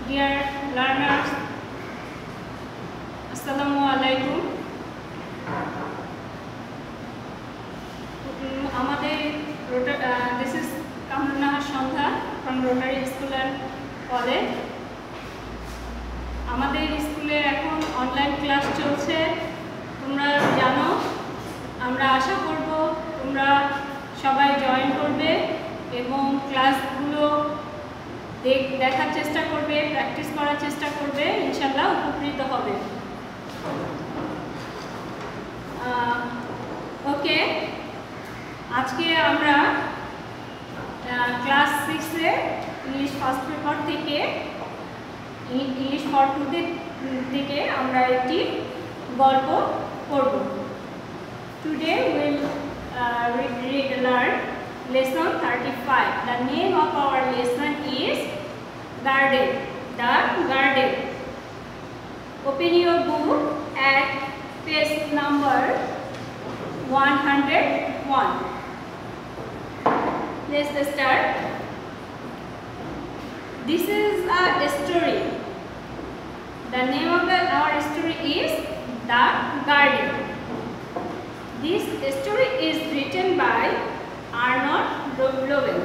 Dear learners, Assalamu alaikum. This is Kamruna Shandha from Rotary School and College. আমাদের স্কুলে এখন online class চলছে, তোমরা জানো। আমরা আশা করব তোমরা সবাই জয়েন করবে এবং ক্লাসগুলো দেখার চেষ্টা করবে, প্র্যাকটিস করার চেষ্টা করবে, ইনশাআল্লাহ উপকৃত হবে। ওকে, আজকে আমরা ক্লাস 6 এ ইংলিশ ফার্স্ট পেপার থেকে ইংলিশ ফর টুডে থেকে আমরা একটি গল্প পড়ব। Today will learn lesson 35. The name of our lesson is Garden. The Garden. Open your book at page number 101. Let's start. This is a story. The name of our story is The Garden. This story is written by Arnold Lowell.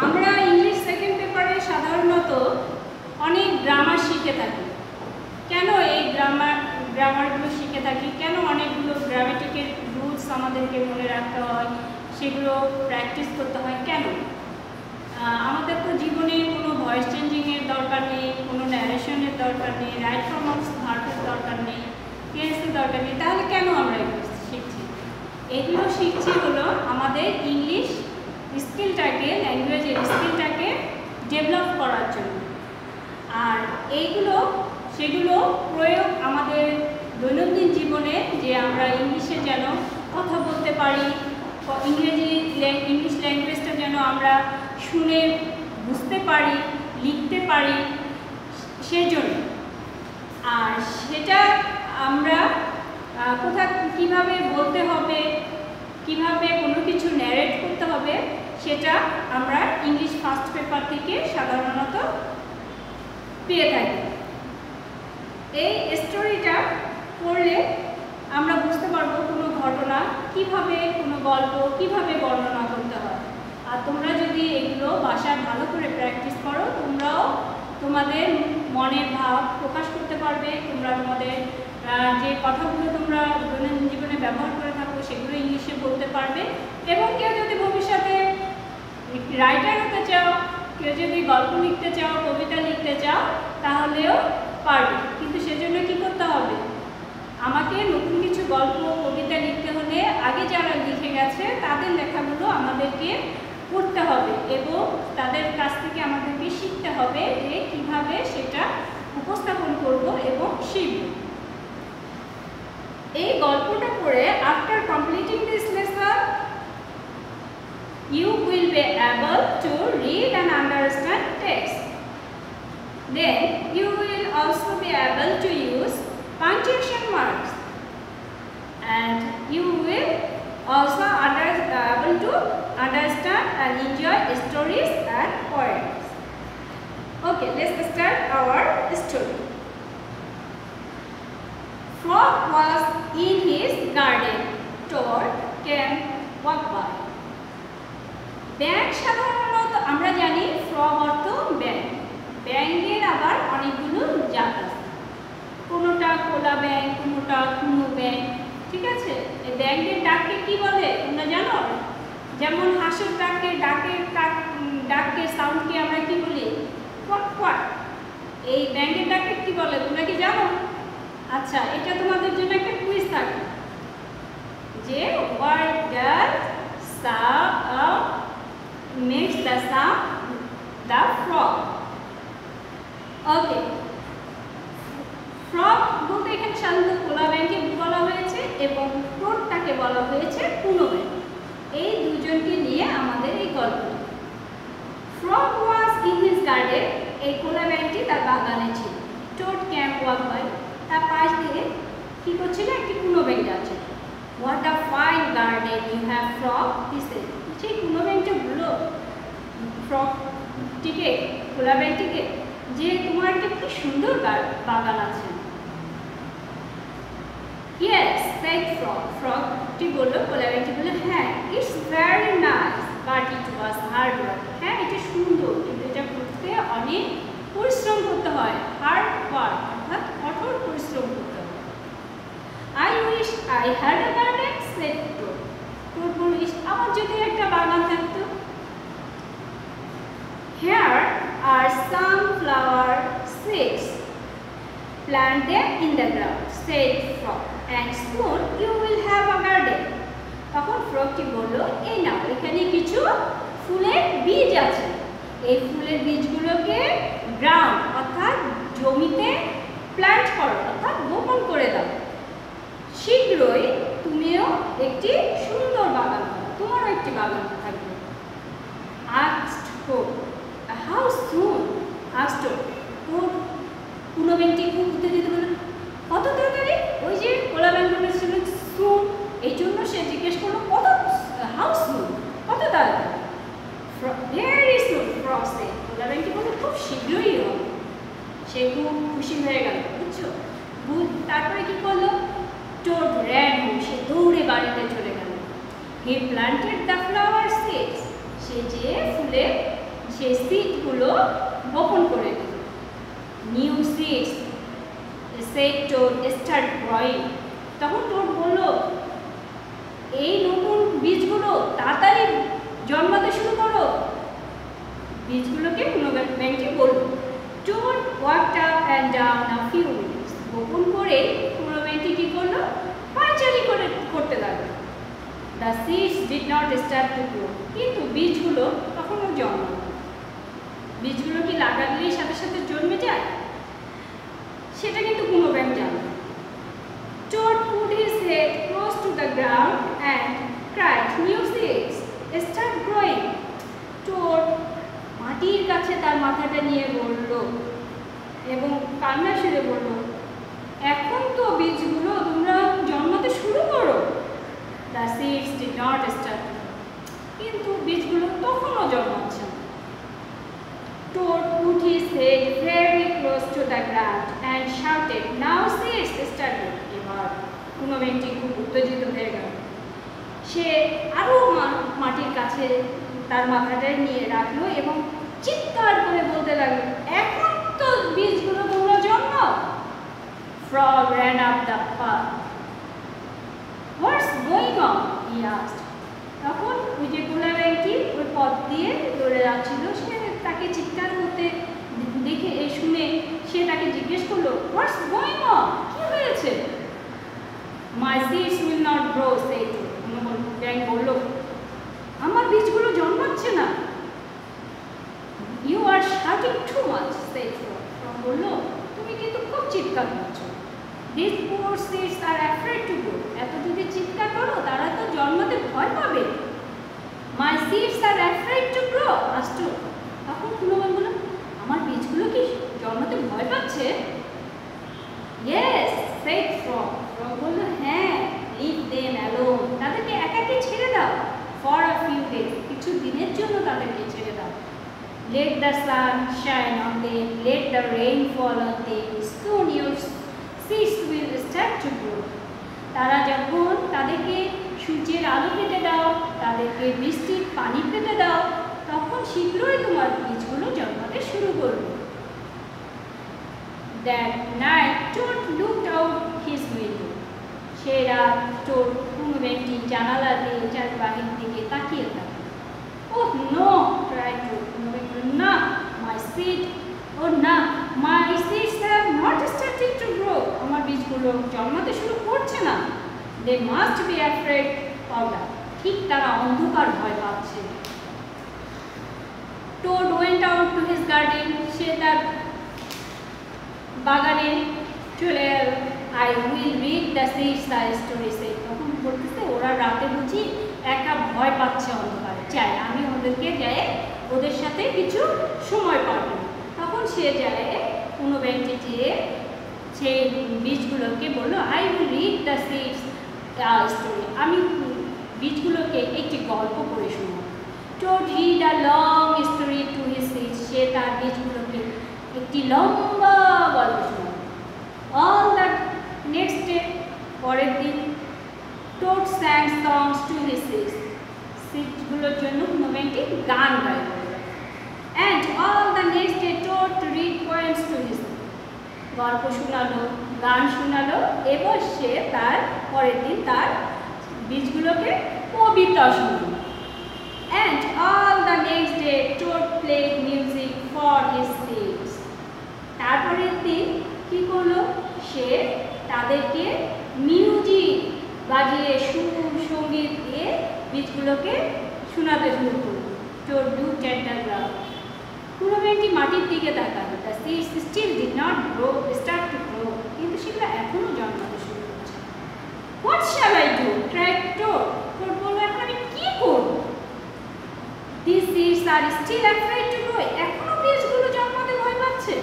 আমরা English second পেপারে সাধারণত অনেক grammar শিখে থাকি। কেন এই গ্রামারগুলো শিখে থাকি? কেন অনেকগুলো গ্রামেটিকের রুলস আমাদেরকে মনে রাখতে হয়, সেগুলো প্র্যাকটিস করতে হয়? কেন? আমাদের তো জীবনে কোনো ভয়েস চেঞ্জিংয়ের দরকার নেই, কোনো ন্যারেশনের দরকার নেই, রাইট ফর্ম অফ ভার্বের দরকার নেই, টেন্সের দরকার নেই। তাহলে কেন আমরা এগুলো শিখছি? এগুলো শিখছি হলো আমাদের ইংলিশ স্কিলটাকে, ল্যাঙ্গুয়েজের স্কিলটাকে ডেভেলপ করার জন্য। আর সেগুলো প্রয়োগ আমাদের দৈনন্দিন জীবনে, যে আমরা ইংলিশে যেন কথা বলতে পারি, ইংলিশ ল্যাঙ্গুয়েজটা যেন আমরা শুনে বুঝতে পারি, লিখতে পারি, সেজন্য। আর সেটা আমরা কিভাবে বলতে হবে, কিভাবে কোনো কিছু ন্যারেট করতে হবে, সেটা আমরা ইংলিশ ফার্স্ট পেপার থেকে সাধারণত পেয়ে থাকি। এই স্টোরিটা পড়লে আমরা বুঝতে পারবো কোনো ঘটনা কিভাবে, কোনো গল্প কিভাবে বর্ণনা করতে হয়। আর তোমরা যদি এগুলো বাসায় ভালো করে প্র্যাকটিস করো, তোমরাও তোমাদের মনের ভাব প্রকাশ করতে পারবে। তোমরা তোমাদের যে কথাগুলো তোমরা দৈনন্দিন জীবনে ব্যবহার করে থাকো, সেগুলো ইংলিশে বলতে পারবে। এবং কেউ যদি ভবিষ্যতে রাইটার হতে চাও, কেউ যদি গল্প লিখতে চাও, কবিতা লিখতে চাও, তাহলেও পারবে। কিন্তু সেজন্য কি করতে হবে? আমাকে নতুন কিছু গল্প, কবিতা লিখতে হলে আগে যারা লিখে গেছে তাদের লেখাগুলো আমাদেরকে পড়তে হবে এবং তাদের কাছ থেকে আমাদেরকে শিখতে হবে যে কিভাবে সেটা উপস্থাপন করব এবং শিখব। এই গল্পটা পড়ে, after completing this lesson, you will be able to read and understand text. Then you will also be able to use punctuation marks, and you will also able to understand and enjoy stories and poems. Okay, let's start our story. Frog was in his garden. Toad came walk by. ব্যাঙ সাধারণত আমরা জানি frog অর্থ ব্যাঙ। ব্যাঙের আবার অনেকগুলো জাত আছে, কোনোটা কোলা ব্যাঙ, কোনোটা কুনো ব্যাঙ, ঠিক আছে? এই ব্যাঙের ডাককে কি বলে তোমরা জানো? যেমন হাঁসের ডাকের সাউন্ডকে আমরা কি বলি? Quack quack. এই ব্যাঙের ডাককে কি বলে তোমরা কি জানো? আচ্ছা, এটা তোমাদের জন্য একটা কুইজ থাকে যে what does sound makes the sound the frog. Okay, frog বলতে এখানে সাধারণত কোলা ব্যাঙকে বলা হয়েছে এবং টোডটাকে বলা হয়েছে কুনো ব্যাঙ। এই দুজনকে নিয়ে আমাদের এই গল্প। Frog was in his garden. এই কোলা ব্যাঙটি তার বাগানে ছিল। Toad came walk by. তার পাশ দিয়ে কি করছিল? একটি কুনো ব্যাঙ যাচ্ছে। What a fine garden you have, frog, he said. সেই কুনো ব্যাঙটা বলল, ফ্রগ কুকুরটিকে, কোলাবেটিকে, যে তোমার একটা কি সুন্দর বাগান আছে। Yes, said frog. ফ্রগটি বলল, কোলাবেটি বলল, হ্যাঁ, it's very nice but it was hard work. হ্যাঁ, এটা সুন্দর, কিন্তু এটা করতে অনেক পরিশ্রম করতে হয়। হার্ড ওয়ার্ক অর্থাৎ কঠোর পরিশ্রম করতে হয়। I wish I had a garden, said Toad. Toad বলল, আমার যদি একটা বাগান থাকতো। Here are some flower seeds. Plant them in the ground, said frog, and soon you will have a garden. তখন ফ্রগটি বলল, এই নাও, এখানে কিছু ফুলের বীজ আছে। এই ফুলের বীজগুলোকে গ্রাউন্ড অর্থাৎ জমিতে প্ল্যান্ট করো, অর্থাৎ বপন করে দাও। শীঘ্রই তুমিও একটি সুন্দর বাগান পাবে, তোমারও একটি বাগান থাকবে। Asked Toad, how soon? Asked Toad. কোলাবেটি খুব উত্তেজিত বলল, কত তাড়াতাড়ি? ওই যে কোলাবেটি বলেছিল সুন, এই জন্য সে জিজ্ঞেস করলো কত, হাউ সুন, কত তাড়াতাড়ি? Very soon, frog said. কোলাবেটি বলল, খুব শীঘ্রই হবে। সে খুব খুশি হয়ে গেল, বুঝছো? তারপরে কি করলো? টোড ran home, সে দৌড়ে বাড়িতে চলে গেল। হি প্ল্যান্টেড দ্য ফ্লাওয়ার সিডস, সে যে ফুলের সেই সিডগুলো বপন করে দিল। New seeds, said Toad, start growing. তখন টোড বলল, এই নতুন বীজগুলো তাড়াতাড়ি জন্মাতে শুরু করো। বীজগুলোকে কোলাবেটি বলল। Toad walked up and down a few minutes. বপন করে কোলাবেটি কি করলো? পায়চারি করতে লাগলো। The seeds did not start to grow. কিন্তু বীজগুলো তখনও জন্মালো। বীজগুলো কি লাগালেই সাথে সাথে জন্মে যায়? সেটা কিন্তু কোলাবেটি জানে না। Toad put his head close to the ground and cried, new seeds start growing. Toad মাটির কাছে তার মাথাটা নিয়ে বলল এবং কান্না সুরে বলল, এখন তো বীজগুলো তোমরা জন্মাতে শুরু করো। The seeds did not start. কিন্তু বীজগুলো তখনও জন্মাচ্ছে না। Toad put his head very close to the ground and shouted, now seeds started. এবার কোলাবেটি খুব উত্তেজিত হয়ে গেল। সে আরো মাটির কাছে তার মাথাটা নিয়ে রাখলো এবং চিৎকার করে বলতে লাগলো, এখন তো বীজগুলো তোমরা জন্মাও। Frog ran up the path. What's going on? He asked. তখন ওই যে কোলাবেটি ওই পথ দিয়ে দৌড়ে যাচ্ছিল, সে তাকে চিৎকার করতে দেখে শুনে সে তাকে জিজ্ঞেস করলো, হোয়াটস গোয়িং অন, কি হয়েছে? My seeds will not grow, said ব্যাঙ বলল, আমার বীজগুলো জন্মাচ্ছে না। You are shouting too much, said frog বলল, তুমি কিন্তু খুব চিৎকার করছো। This poor seeds are afraid to grow, এত যদি চিৎকার করো তারা তো জন্মাতে ভয় পাবে। My seeds are afraid to grow, আস্টু। তখন কোলাবেটি বলল, আমার বীজগুলো কি জন্মাতে ভয় পাচ্ছে? ইয়েস, সেড ফ্রগ বলল, হ্যাঁ, লিভ দেম অ্যালোন, তাদেরকে একাকে ছেড়ে দাও। ফর আ ফিউ ডেজ, কিছু দিনের জন্য তাদেরকে ছেড়ে দাও। Let the sun shine on them, let the rain fall on them, soon your seeds will start to grow. তারা যখন তাদেরকে সূর্যের আলো পেতে দাও, তাদেরকে বৃষ্টির পানি পেতে দাও, তখন শীঘ্রই তোমার বীজগুলো জন্মাতে শুরু করবে। That night Toad looked out his window. সে রাত Toad কোলাবেটি জানালা দিয়ে চারপাশের দিকে তাকিয়ে থাকে। Oh no, cried Toad. কোলাবেটি, না, my seed, oh না, my seeds have not started to grow. আমার বীজগুলো জন্মাতে শুরু করছে না। They must be afraid of that. ঠিক তারা অন্ধকার ভয় পাচ্ছে। Toad went out to his garden. সে তার বাগানে চলে গেল। I will read the seeds, the story said. তখন বলতেছে, ওরা রাতে বুঝি একা ভয় পাচ্ছে অন্ধকারে, চাই আমি ওদেরকে যাই ওদের সাথে কিছু সময় পাবো। তখন সে যায় কোলাবেটি যেয়ে সেই বীজগুলোকে বললো, I will read the seeds, the story. আমি বীজগুলোকে একটি গল্প পড়ে শোনাবো। Toad read a long story to his seeds. সে লম্বা গল্প শোনালো। অল দ্য নেক্সট ডে, পরের দিন, Toad sang songs to his seeds, সিটগুলোর জন্য কুনোবেনটি গান গাইল। And all the next day Toad to read poems to his, গল্প শোনালো, গান শোনালো এবং সে তার পরের দিন তার বীজগুলোকে কবিতা শোনালো। And all the next day Toad played music for his seeds. তারপরের দিন কি করলো, সে তাদেরকে মিউজিক বাজিয়ে সুর সঙ্গীত দিয়ে বীজগুলোকে শোনাতে শুরু করলো। Toad looked at the ground. কুনোবেনটি মাটির দিকে তাকালো। The seeds still did not start to grow. কিন্তু সেগুলো এখনো জন্মাতে শুরু করছে। What shall I do? cried Toad. Toad বলল, এখন আমি কি করব? These seeds are still afraid to grow. এখনো বীজগুলো জন্মাতে ভয় পাচ্ছে।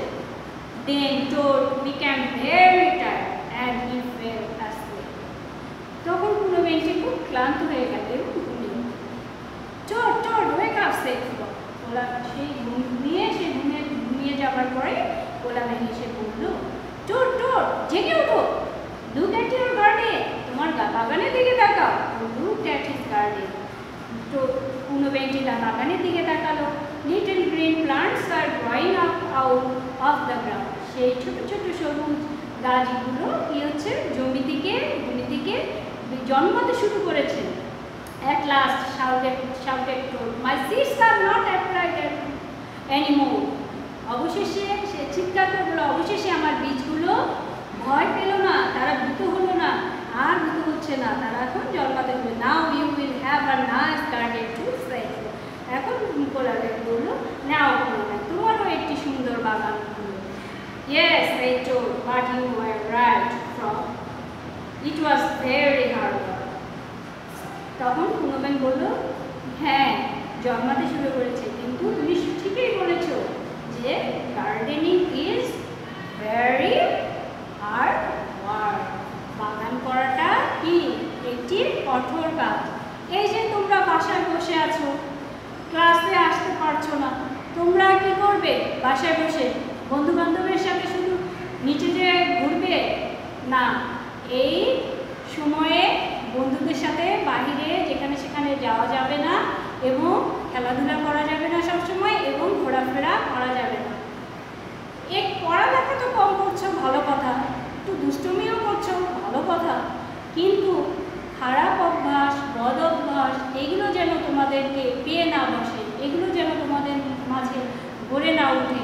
Then Toad became very tired and he fell asleep. তখন কুনোবেনটি খুব ক্লান্ত হয়ে গেল এবং ঘুমিয়ে গেল। Toad, Toad, wake up, said Frog. OLA সেই ঘুমিয়ে যাবার পরে ওলা হেসে বলল, Toad, Toad, জেগে ওঠো। Look at your garden. তোমার বাগানের দিকে তাকাও। Look at his garden. তো কুনোবেনটি তার বাগানের দিকে তাকালো। Little green plants are growing up out of the ground, সেই ছোট ছোট সবুজ গাছগুলো কি হচ্ছে ভূমি থেকে জন্মাতে শুরু করেছে। At last shouted Toad, my seeds are not afraid anymore. অবশেষে সে চিৎকার করে বলল, অবশেষে আমার বীজগুলো ভয় পেল না, তারা ভীত হলো না, আর ভীত হচ্ছে না, তারা এখন জন্মাতে হবে। Now you will have a nice garden to say. এখন কোলাবেন বলল, নাও তোমারও একটি সুন্দর বাগান হলো। Yes, I told, but you were right, Frog. It was very hard work. তখন কুনোবেন বলল, হ্যাঁ জন্মাতে শুরু করেছে, কিন্তু তুমি ঠিকই বলেছো যে gardening is very hard work. বাগান করাটা কি একটি কঠোর কাজ। এই যে তোমরা বাসায় বসে আছো, ক্লাসে আসতে পারছো না, তোমরা কি করবে? বাসায় বসে বন্ধু বান্ধবের সাথে শুধু নিচে যে ঘুরবে না, এই সময়ে বন্ধুদের সাথে বাহিরে যেখানে সেখানে যাওয়া যাবে না এবং খেলাধুলা করা যাবে না সবসময়, এবং ঘোরাফেরা করা যাবে না। পড়ালেখা তো কম করছো, ভালো কথা, একটু দুষ্টুমিও করছো, ভালো কথা, কিন্তু খারাপ অভ্যাস, বদ অভ্যাস এগুলো যেন তোমাদেরকে পেয়ে না বসে, এগুলো যেন তোমাদের মাঝে গড়ে না উঠে।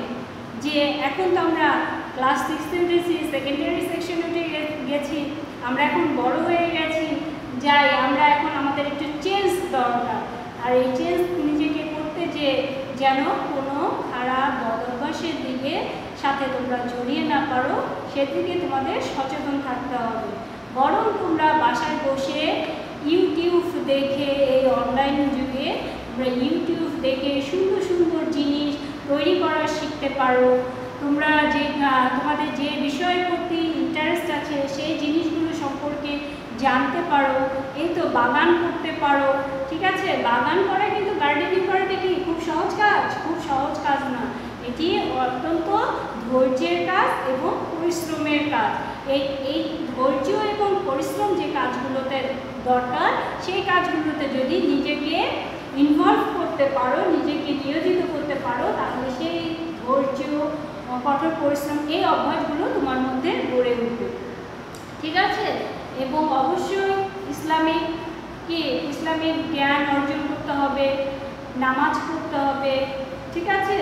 যে এখন তো আমরা ক্লাস 6 উঠেছি, সেকেন্ডারি সেকশন উঠে গেছি, আমরা এখন বড় হয়ে গেছি, যাই আমরা এখন আমাদের একটু চেঞ্জ দরকার। আর এই চেঞ্জ নিজেকে করতে যে যেন কোনো খারাপ বদ অভ্যাসের দিকে সাথে তোমরা জড়িয়ে না পারো, সেদিকে তোমাদের সচেতন থাকতে হবে। বরং তোমরা বাসায় বসে ইউটিউব দেখে, এই অনলাইন যুগে তোমরা ইউটিউব দেখে সুন্দর সুন্দর জিনিস তৈরি করা শিখতে পারো। তোমরা যে তোমাদের যে বিষয়ের প্রতি ইন্টারেস্ট আছে সেই জিনিসগুলো সম্পর্কে জানতে পারো। এই তো বাগান করতে পারো, ঠিক আছে? বাগান করা কিন্তু গার্ডেনিং করাটা কি খুব সহজ কাজ? খুব সহজ কাজ না, এটি অত্যন্ত ধৈর্যের কাজ এবং পরিশ্রমের কাজ। এই ধৈর্য এবং পরিশ্রম যে কাজগুলোতে দরকার, সেই কাজগুলোতে যদি নিজেকে ইনভলভ করতে পারো, নিজেকে নিয়োজিত করতে পারো, তাহলে সেই ধৈর্য, কঠোর পরিশ্রম, এই অভ্যাসগুলো তোমার মধ্যে গড়ে উঠবে, ঠিক আছে? এবং অবশ্যই ইসলামিক জ্ঞান অর্জন করতে হবে, নামাজ পড়তে হবে, ঠিক আছে?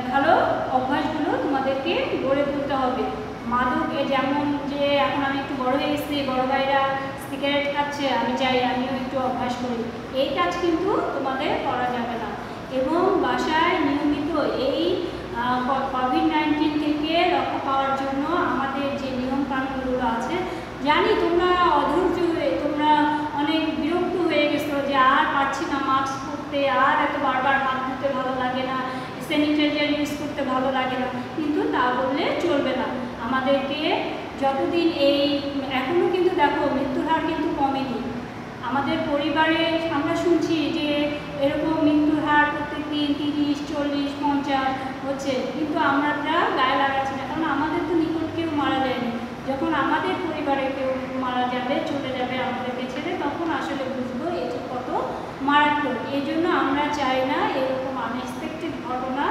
ভালো অভ্যাসগুলো তোমাদেরকে গড়ে তুলতে হবে। মাদক যেমন যে এখন আমি একটু বড় হয়ে গেছি, বড় ভাইরা সিগারেট খাচ্ছে, আমি চাই আমিও একটু অভ্যাস করি, এই কাজ কিন্তু তোমাদের করা যাবে না। এবং বাসায় নিয়মিত এই কোভিড-19 থেকে রক্ষা পাওয়ার জন্য আমাদের যে নিয়মকানুনগুলো আছে, জানি তোমরা অধৈর্য হয়ে, তোমরা অনেক বিরক্ত হয়ে গেছো যে আর পারছি না মাস্ক পরতে, আর এত বারবার হাত ধুতে ভালো লাগে না, স্যানিটাইজার ইউজ করতে ভালো লাগে না, কিন্তু তা বললে চলবে না। আমাদেরকে যতদিন এখনও কিন্তু দেখো মৃত্যুর হার কিন্তু কমেনি। আমাদের পরিবারে আমরা শুনছি যে এরকম মৃত্যুর হার প্রত্যেক দিন 30, 40, 50 হচ্ছে, কিন্তু আমরা গায়ে যখন আমাদের পরিবারে কেউ মারা যাবে, চলে যাবে আমাদেরকে ছেড়ে, তখন আসলে বুঝবো এটি কত মারাত্মক। এই জন্য আমরা চাই না এরকম আনএক্সপেক্টেড ঘটনা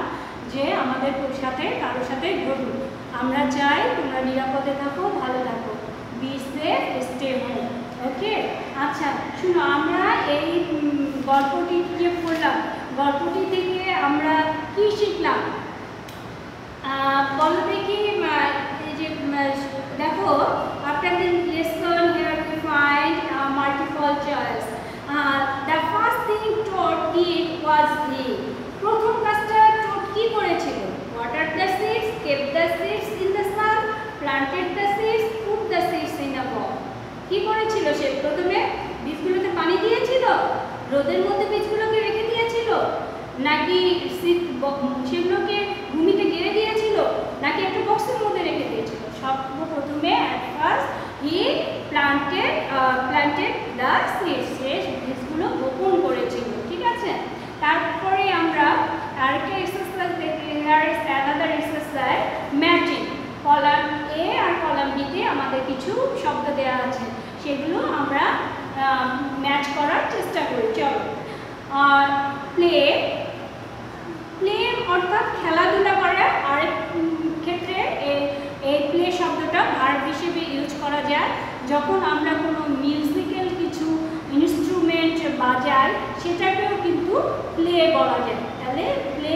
যে আমাদের সাথে কারোর সাথে ঘটুক। আমরা চাই তোমরা নিরাপদে থাকো, ভালো থাকো, বি সেফ, স্টে হোম। ওকে, আচ্ছা শুনো, আমরা এই গল্পটি যে পড়লাম, গল্পটি থেকে আমরা কি শিখলাম বলো দেখি। এই যে দেখো, after the lesson here we find multiple choice. The first thing Toad did was he. প্রথম কাজটা টোড কি করেছিল? Watered the seeds, kept the seeds in the sun, planted the seeds, put the seeds in a box. কি করেছিল সে? প্রথমে বীজগুলোতে পানি দিয়েছিল, রোদের মধ্যে বীজগুলোকে রেখে দিয়েছিল, নাকি সেগুলোকে ভূমিতে গেড়ে দিয়েছিল, নাকি একটা বক্সের মধ্যে রেখে দিয়েছিল? সর্বপ্রথমে at first he planted the seeds, সে বীজগুলো বপন করেছিল। ঠিক আছে, তারপরে আমরা আরেকটা এক্সারসাইজ দেখি। here is another exercise, matching. Column A আর কলাম বি তে আমাদের কিছু শব্দ দেওয়া আছে, সেগুলো আমরা ম্যাচ করার চেষ্টা করি। চলো, প্লে অর্থাৎ খেলাধুলা করা। আরেক ক্ষেত্রে এই প্লে শব্দটা ভার্ব হিসেবে ইউজ করা যায় যখন আমরা কোনো মিউজিক্যাল কিছু ইনস্ট্রুমেন্ট বাজাই, সেটাকেও কিন্তু প্লে বলা যায়। তাহলে প্লে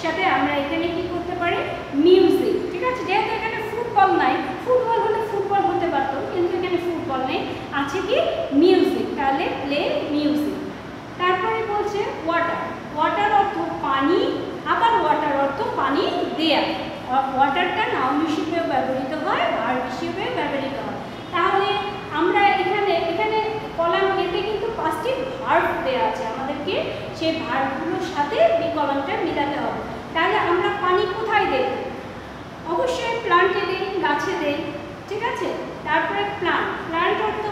সাথে আমরা এখানে কি করতে পারি? মিউজিক। ঠিক আছে, যেহেতু এখানে ফুটবল নাই, ফুটবল হলে ফুটবল হতে পারতো, কিন্তু এখানে ফুটবল নেই, আছে কি? মিউজিক। তাহলে প্লে, মিউজিক। তারপরে বলছে ওয়াটার। ওয়াটার অর্থ পানি, আবার ওয়াটার অর্থ পানি দেয়া। ওয়াটারটা নাউন হিসেবে ব্যবহৃত হয়, ভার্ব হিসেবে ব্যবহৃত হয়। তাহলে আমরা এখানে কলাম এতে কিন্তু 5টি ভার্ব দেওয়া আছে, আমাদেরকে সেই ভার্বগুলোর সাথে এই কলামটা মিলাতে হবে। তাহলে আমরা পানি কোথায় দেই? অবশ্যই প্লান্টে দেই, গাছে দেই। ঠিক আছে, তারপরে প্লান্ট অর্থ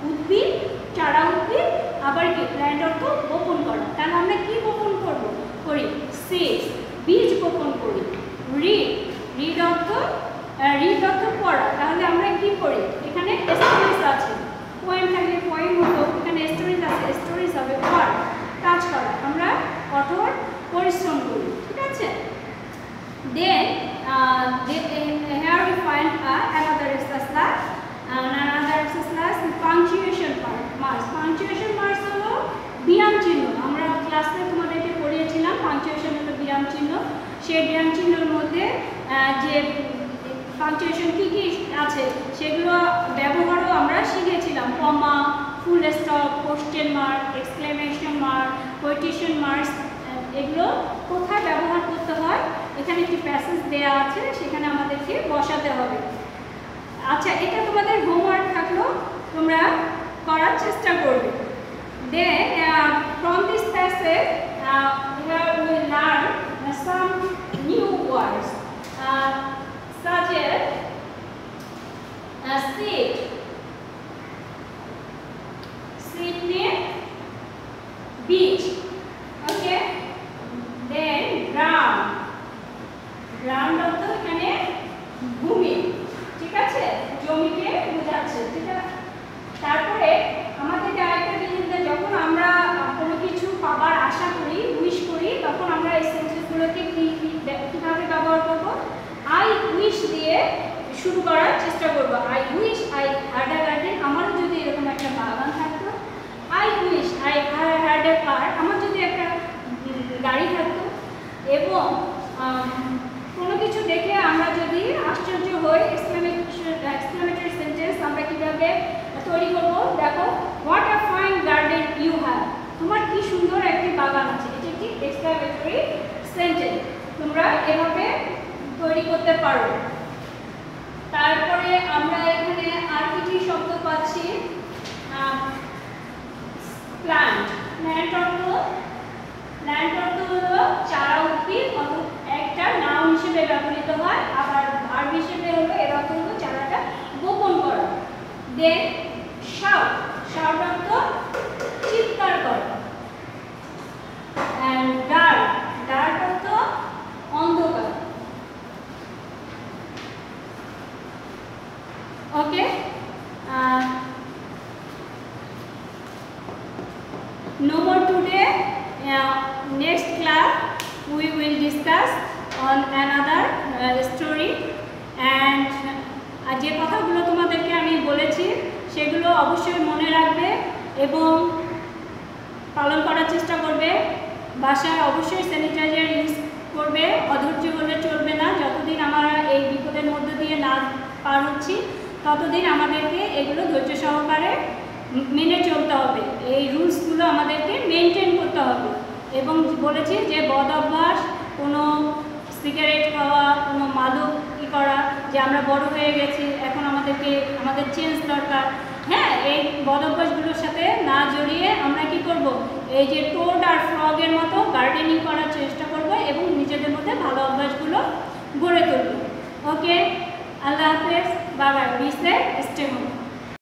উদ্ভিদ, চারা উদ্ভিদ, আবার কি প্ল্যান্ট অর্থ বপন করা। তাহলে আমরা কি বপন করি? সিডস, বীজ বপন করি। রিড অর্থ পড়া। তাহলে আমরা কি করি? এখানে স্টোরিজ আছে, পোয়েম থাকলে পোয়েম হতো, এখানে স্টোরিজ আছে, স্টোরিজ হবে পড়া, কাজ করা। আমরা কঠোর পরিশ্রম করি। ঠিক আছে, then here we find another exercise. Punctuation marks. Punctuation marks হলো বিরাম চিহ্ন। আমরা ক্লাসে তোমাদেরকে পড়িয়েছিলাম পাংচুয়েশন হলো বিরাম চিহ্ন। সেই বিরাম চিহ্নের মধ্যে যে পাংচুয়েশন কি আছে সেগুলো ব্যবহারও আমরা শিখেছিলাম। Comma, full stop, question mark, exclamation mark, quotation marks, এগুলো কোথায় ব্যবহার করতে হয়? এখানে একটি প্যাসেজ দেওয়া আছে, সেখানে আমাদেরকে বসাতে হবে। আচ্ছা, এটা তোমাদের হোমওয়ার্ক থাকলো, তোমরা করার চেষ্টা করবে। Then from this passage here we learn some new words such as seed name, beach. Okay, then ground অর্থ এখানে ভূমি। ঠিক আছে, জমিকে বোঝাচ্ছে। ঠিক আছে, তারপরে আমাদেরকে আরেকটা জিনিস, যখন আমরা কোনো কিছু পাবার আশা করি, উইশ করি, তখন আমরা এই সেন্টেন্সগুলোকে কিভাবে ব্যবহার করব? আই উইশ দিয়ে শুরু করার চেষ্টা করব। I wish I had a garden. আমারও যদি এরকম একটা বাগান থাকতো। I wish I had a car. আমার যদি একটা গাড়ি থাকতো। এবং কোনো কিছু দেখে আমরা যদি আশ্চর্য হই, এক্সক্লেমেটরি সেন্টেন্স আমরা কিভাবে তৈরি করব? দেখো, what a fine garden you have. তোমার কি সুন্দর একটি বাগান আছে। এটি একটি এক্সক্লেমেটরি সেন্টেন্স, তোমরা এভাবে তৈরি করতে পারো। তারপরে আমরা এখানে আর কিছু শব্দ পাচ্ছি। প্ল্যান্ট অর্থ হলো চারা উদ্ভিদ, একটা নাউন হিসেবে ব্যবহৃত হয়, আবার ভার্ব হিসেবে হলো এর অর্থ হলো চারাটা বপন করা। দেন শাউট অর্থ চিৎকার করা। এন্ড ডার্ক অর্থ অন্ধকার। no more today. Next class we will discuss on another story, and যে কথাগুলো তোমাদেরকে আমি বলেছি সেগুলো অবশ্যই মনে রাখবে এবং পালন করার চেষ্টা করবে। বাসায় অবশ্যই স্যানিটাইজার ইউজ করবে, অধৈর্য হলে চলবে না। যতদিন আমরা এই বিপদের মধ্য দিয়ে না পার হচ্ছি ততদিন আমাদেরকে এগুলো ধৈর্য সহকারে মেনে চলতে হবে। এই রুলসগুলো আমাদেরকে মেনটেন করতে হবে। এবং বলেছি যে বদ অভ্যাস, কোনো সিগারেট খাওয়া, কোনো মাদক করা, যে আমরা বড় হয়ে গেছি এখন আমাদের চেঞ্জ দরকার, হ্যাঁ, এই বদ অভ্যাসগুলোর সাথে না জড়িয়ে আমরা কি করব, এই যে টোড আর ফ্রগের মতো গার্ডেনিং করার চেষ্টা করব এবং নিজেদের মধ্যে ভালো অভ্যাসগুলো গড়ে তুলব। ওকে, আল্লাহ হাফেজ, bye bye, be safe, stay home.